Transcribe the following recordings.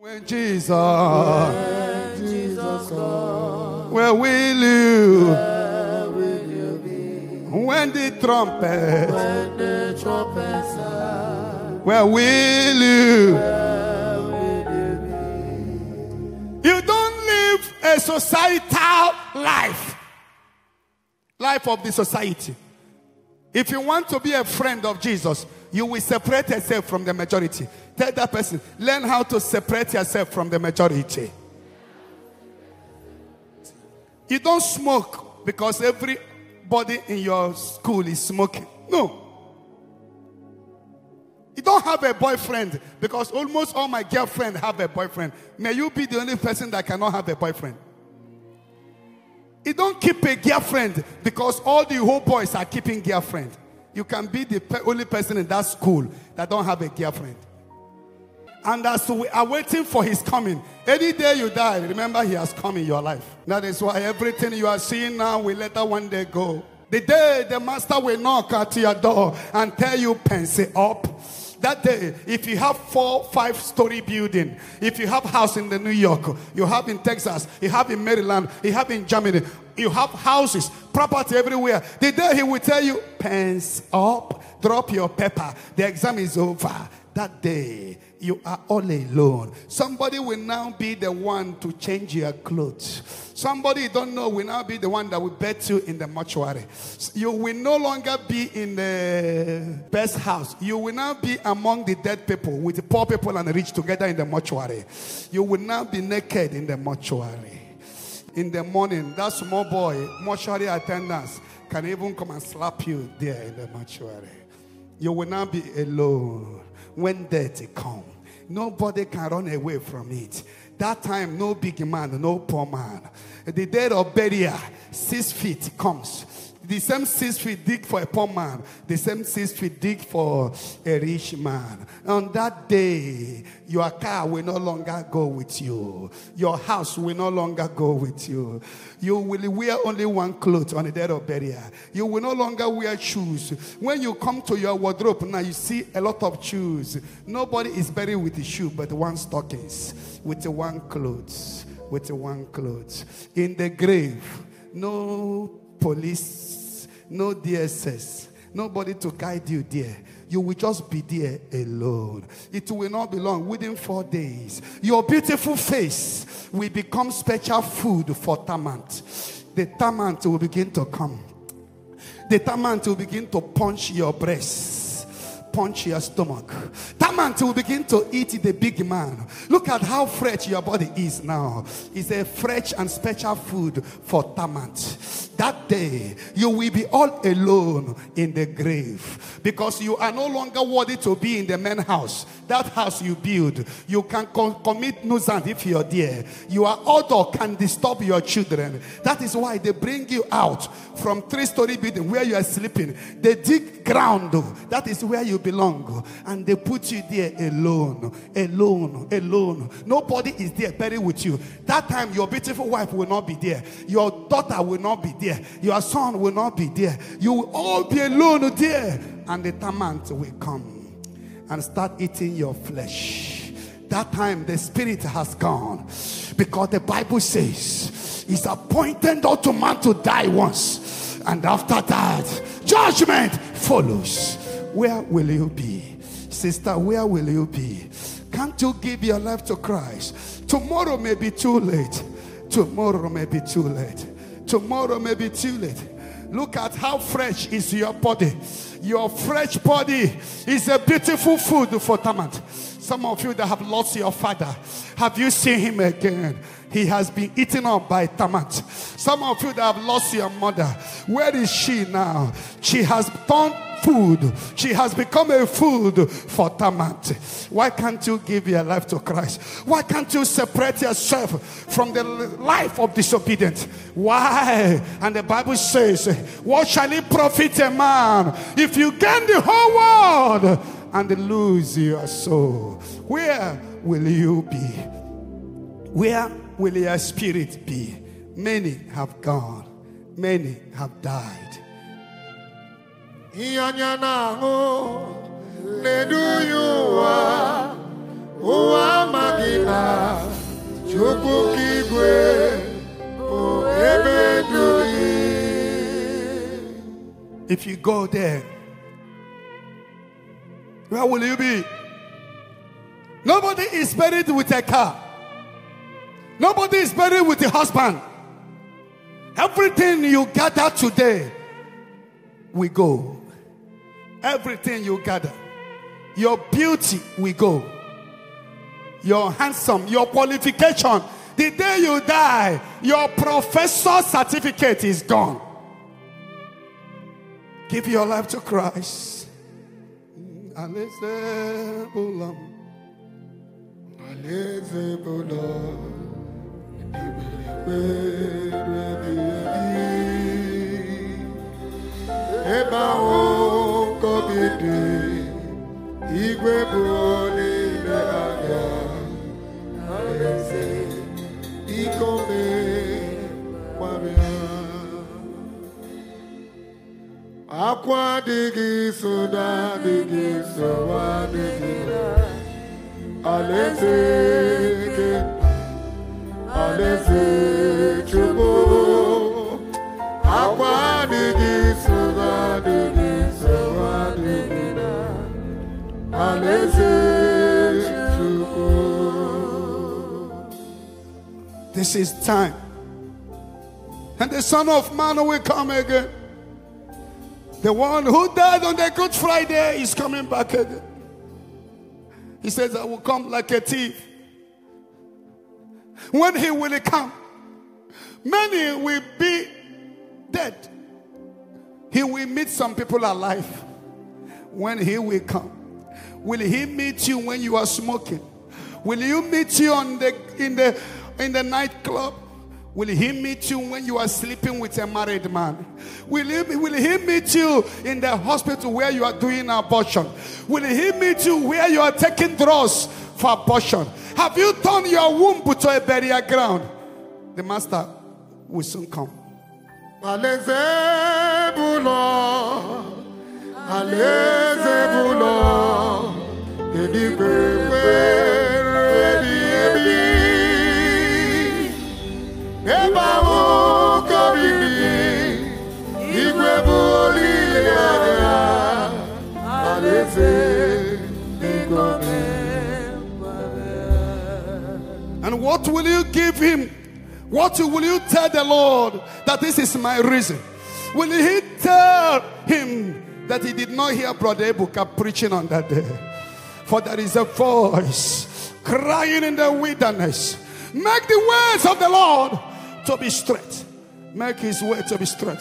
When Jesus comes, where will you be? When the trumpet sounds, where will you be? You don't live a societal life of the society. If you want to be a friend of Jesus, you will separate yourself from the majority. Tell that person, learn how to separate yourself from the majority. You don't smoke because everybody in your school is smoking. No. You don't have a boyfriend because almost all my girlfriends have a boyfriend. May you be the only person that cannot have a boyfriend. You don't keep a girlfriend because all the whole boys are keeping girlfriend. You can be the only person in that school that don't have a girlfriend. And as we are waiting for his coming, any day you die, remember he has come in your life. That is why everything you are seeing now will later one day go. The day the master will knock at your door and tell you, pencil up. That day, if you have 4-5-story building, if you have house in the New York, you have in Texas, you have in Maryland, you have in Germany, you have houses, property everywhere. The day he will tell you, pens up, drop your paper, the exam is over. That day, you are all alone. Somebody will now be the one to change your clothes. Somebody you don't know will now be the one that will bet you in the mortuary. You will no longer be in the best house. You will now be among the dead people with the poor people and the rich together in the mortuary. You will now be naked in the mortuary. In the morning, that small boy, mortuary attendants, can even come and slap you there in the mortuary. You will now be alone. When death comes, nobody can run away from it. That time, no big man, no poor man. The day of burial, 6 feet comes. The same 6 feet dig for a poor man. The same 6 feet dig for a rich man. On that day, your car will no longer go with you. Your house will no longer go with you. You will wear only one cloth on the day of burial. You will no longer wear shoes. When you come to your wardrobe now, you see a lot of shoes. Nobody is buried with a shoe but one stockings, with one clothes, with one clothes. In the grave, no police, no DSS, nobody to guide you there. You will just be there alone. It will not be long. Within 4 days, your beautiful face will become special food for termite. The termite will begin to come. The termite will begin to punch your breast, punch your stomach. Termite will begin to eat the big man. Look at how fresh your body is now. It's a fresh and special food for termite. That day, you will be all alone in the grave because you are no longer worthy to be in the man's house. That house you build, you can commit nuisance if you're there. You are out or can disturb your children. That is why they bring you out from 3-story building where you are sleeping. They dig ground. That is where you belong. And they put you there alone, alone, alone. Nobody is there buried with you. That time, your beautiful wife will not be there. Your daughter will not be there. Your son will not be there. You will all be alone there. And the termite will come and start eating your flesh. That time the spirit has gone. Because the Bible says it's appointed unto man to die once. And after that, judgment follows. Where will you be? Sister, where will you be? Can't you give your life to Christ? Tomorrow may be too late. Tomorrow may be too late. Tomorrow may be too late. Look at how fresh is your body. Your fresh body is a beautiful food for termite. Some of you that have lost your father, have you seen him again? He has been eaten up by termite. Some of you that have lost your mother, where is she now? She has turned food. She has become a food for termite. Why can't you give your life to Christ? Why can't you separate yourself from the life of disobedience? Why? And the Bible says, what shall it profit a man if you gain the whole world and lose your soul? Where will you be? Where will your spirit be? Many have gone. Many have died. Nedu yuwa, uwa magina. If you go there, where will you be? Nobody is buried with a car. Nobody is buried with a husband. Everything you gather today, we go. Everything you gather. Your beauty, we go. Your handsome, your qualification. The day you die, your professor certificate is gone. Give your life to Christ. Aqua digi soda digi soa digi alese chubo aqua digi soda digi soa digi alese chubo. This is time, and the Son of Man will come again. The one who died on the Good Friday is coming back again. He says, I will come like a thief. When he will come, many will be dead. He will meet some people alive. When he will come, will he meet you when you are smoking? Will you meet you in the nightclub? Will he meet you when you are sleeping with a married man? Will he meet you in the hospital where you are doing abortion? Will he meet you where you are taking drugs for abortion? Have you turned your womb to a burial ground? The master will soon come. And what will you give him? What will you tell the Lord that this is my reason? Will he tell him that he did not hear Brother Ebuka preaching on that day? For there is a voice crying in the wilderness, make the ways of the Lord to be straight. Make his way to be straight.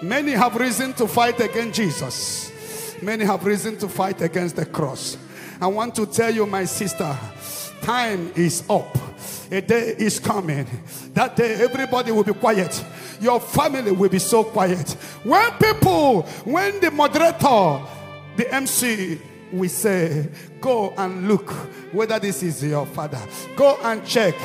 Many have reason to fight against Jesus. Many have reason to fight against the cross. I want to tell you, my sister, time is up. A day is coming. That day everybody will be quiet. Your family will be so quiet. When the moderator, the MC, we say, go and look whether this is your father. Go and check.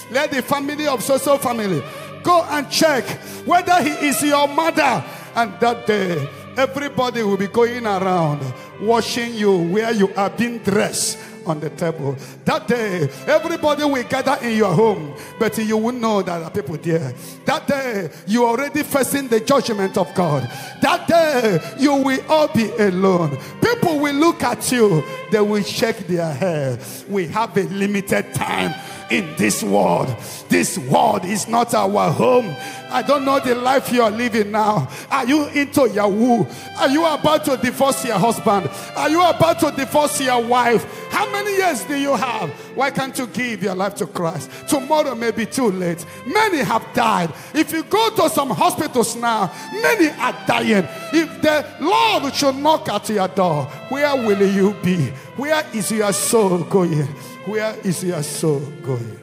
Let the family of so family go and check whether he is your mother. And that day, everybody will be going around watching you where you are being dressed on the table. That day, everybody will gather in your home, but you will know that there are people there. That day, you are already facing the judgment of God. That day, you will all be alone. People will look at you. They will shake their hair. We have a limited time in this world. This world is not our home. I don't know the life you are living now. Are you into Yahoo? Are you about to divorce your husband? Are you about to divorce your wife? How many years do you have? Why can't you give your life to Christ? Tomorrow may be too late. Many have died. If you go to some hospitals now, many are dying. If the Lord should knock at your door, where will you be? Where is your soul going? Where is your soul going?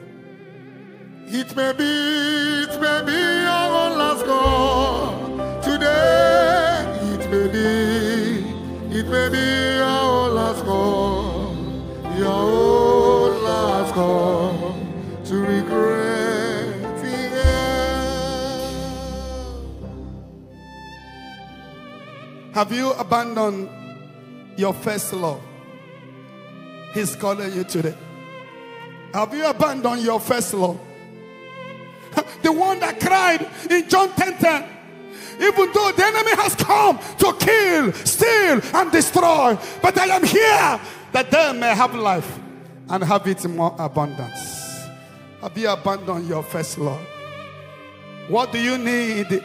It may be our last call today. It may be our last call, your last call to regret the end. Have you abandoned your first love? He's calling you today. Have you abandoned your first love? The one that cried in John 10:10. Even though the enemy has come to kill, steal, and destroy, but I am here that they may have life and have it in more abundance. Have you abandoned your first love? What do you need?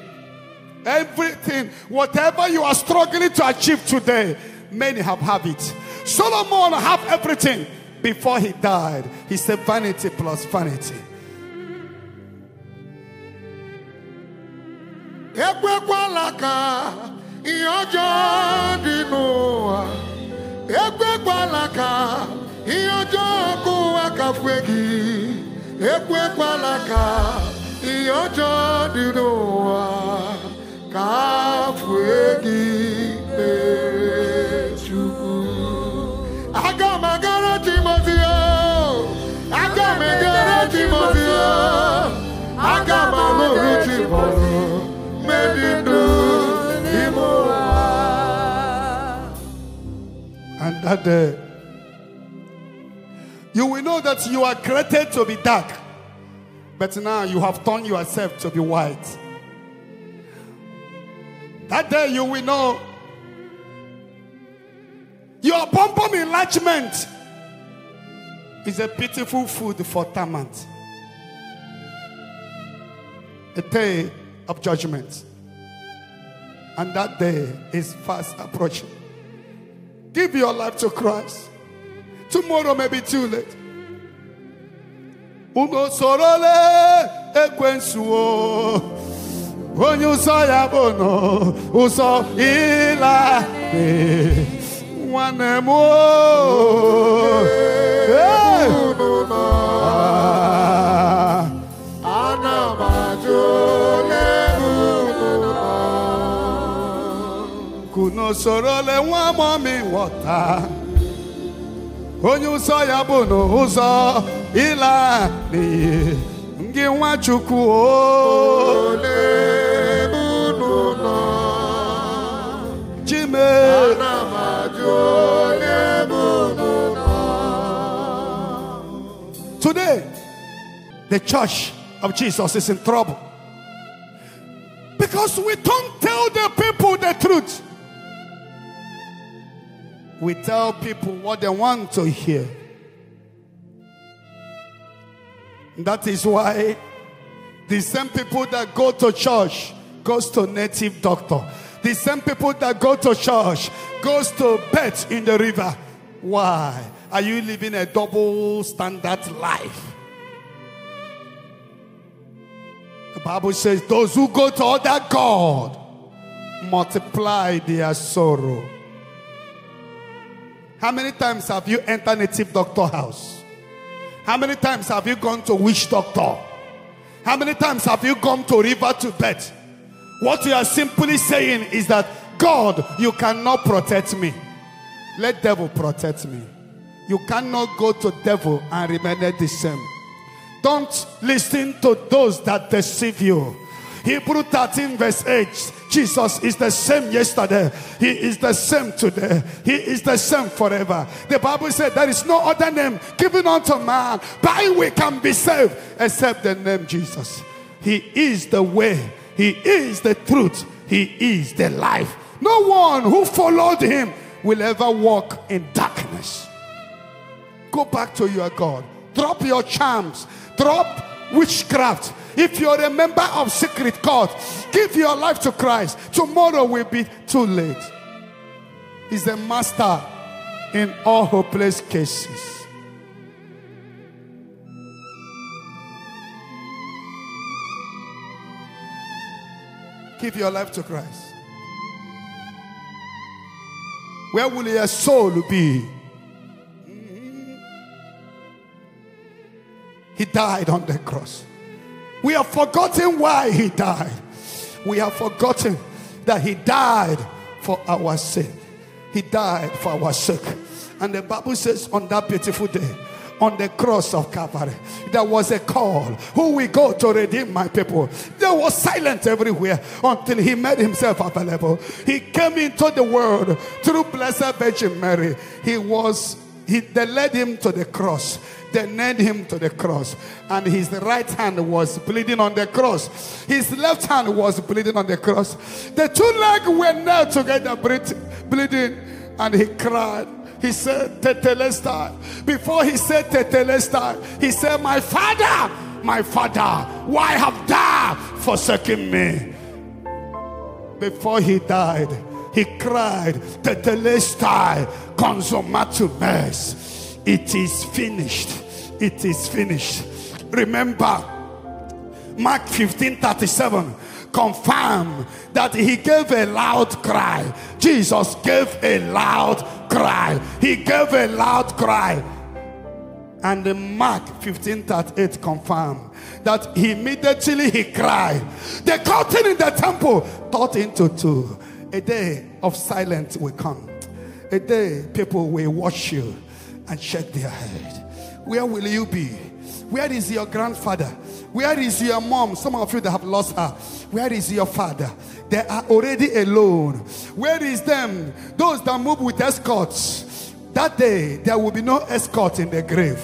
Everything, whatever you are struggling to achieve today, many have it. Solomon have everything. Before he died, he said vanity plus vanity. Ekwekwalaka iyojo dinoa. Ekwekwalaka iyojo kuwakafwegi. Ekwekwalaka iyojo dinoa. Kafwegi mechuku. Agamagara Timoteo. Agamagara Timoteo. Agamagara Timoteo. And that day, you will know that you are created to be dark, but now you have turned yourself to be white. That day you will know your pom-pom enlargement is a pitiful food for torment. A day of judgment, and that day is fast approaching. Give your life to Christ. Tomorrow may be too late. Uno sorole ekwensuo onyu soya bono uso ila wanemo kuno sorole wamami wata onyu soya bono uso ila ni ngi wachuku ole bununo jime anamajole bununo. Today the church of Jesus is in trouble because we don't tell the people the truth. We tell people what they want to hear. That is why the same people that go to church goes to native doctor. The same people that go to church goes to bet in the river. Why? Are you living a double standard life? The Bible says those who go to other God multiply their sorrow. How many times have you entered native doctor house? How many times have you gone to witch doctor? How many times have you gone to river to bet? What you are simply saying is that, God, you cannot protect me. Let devil protect me. You cannot go to devil and remain the same. Don't listen to those that deceive you. Hebrew 13 verse 8. Jesus is the same yesterday. He is the same today. He is the same forever. The Bible said there is no other name given unto man by which we can be saved except the name Jesus. He is the way. He is the truth. He is the life. No one who followed him will ever walk in darkness. Go back to your God. Drop your charms. Drop witchcraft. If you're a member of secret court, give your life to Christ. Tomorrow will be too late. He's a master in all hopeless cases. Give your life to Christ. Where will your soul be? He died on the cross. We have forgotten why he died. We have forgotten that he died for our sake. He died for our sake. And the Bible says on that beautiful day, on the cross of Calvary, there was a call. Who will go to redeem my people? There was silence everywhere until he made himself available. He came into the world through Blessed Virgin Mary. They led him to the cross. They nailed him to the cross, and his right hand was bleeding on the cross. His left hand was bleeding on the cross. The two legs were nailed together, bleeding, and he cried. He said, Tetelestai. Before he said Tetelestai, he said, my father, why have thou forsaken me? Before he died, he cried, Tetelestai, consumatum est. It is finished. It is finished. Remember, Mark 15:37 confirm that he gave a loud cry. Jesus gave a loud cry. He gave a loud cry. And in Mark 15:38 confirm that immediately he cried. The curtain in the temple turned into two. A day of silence will come. A day people will watch you and shake their head. Where will you be? Where is your grandfather? Where is your mom? Some of you that have lost her. Where is your father? They are already alone. Where is them? Those that move with escorts. That day there will be no escort in the grave.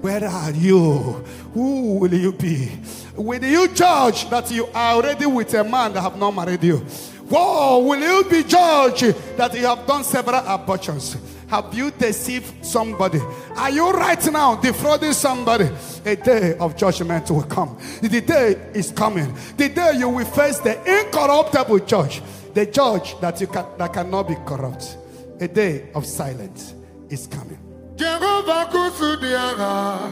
Where are you? Who will you be? Will you judge that you are already with a man that have not married you? Whoa, will you be judged that you have done several abortions? Have you deceived somebody? Are you right now defrauding somebody? A day of judgment will come. The day is coming. The day you will face the incorruptible judge. The judge that cannot be corrupt. A day of silence is coming. Jehovah kusudiara,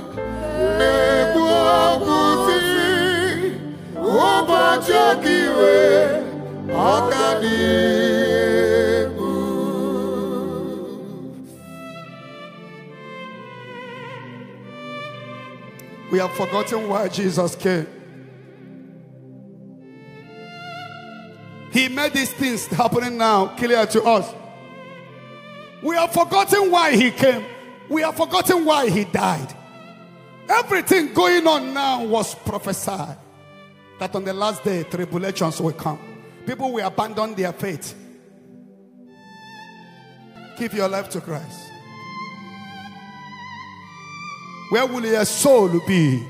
nebu kusi, obajakiwe, akadibu. We have forgotten why Jesus came. He made these things happening now clear to us. We have forgotten why he came. We have forgotten why he died. Everything going on now was prophesied. That on the last day, tribulations will come. People will abandon their faith. Give your life to Christ. Where will your soul be?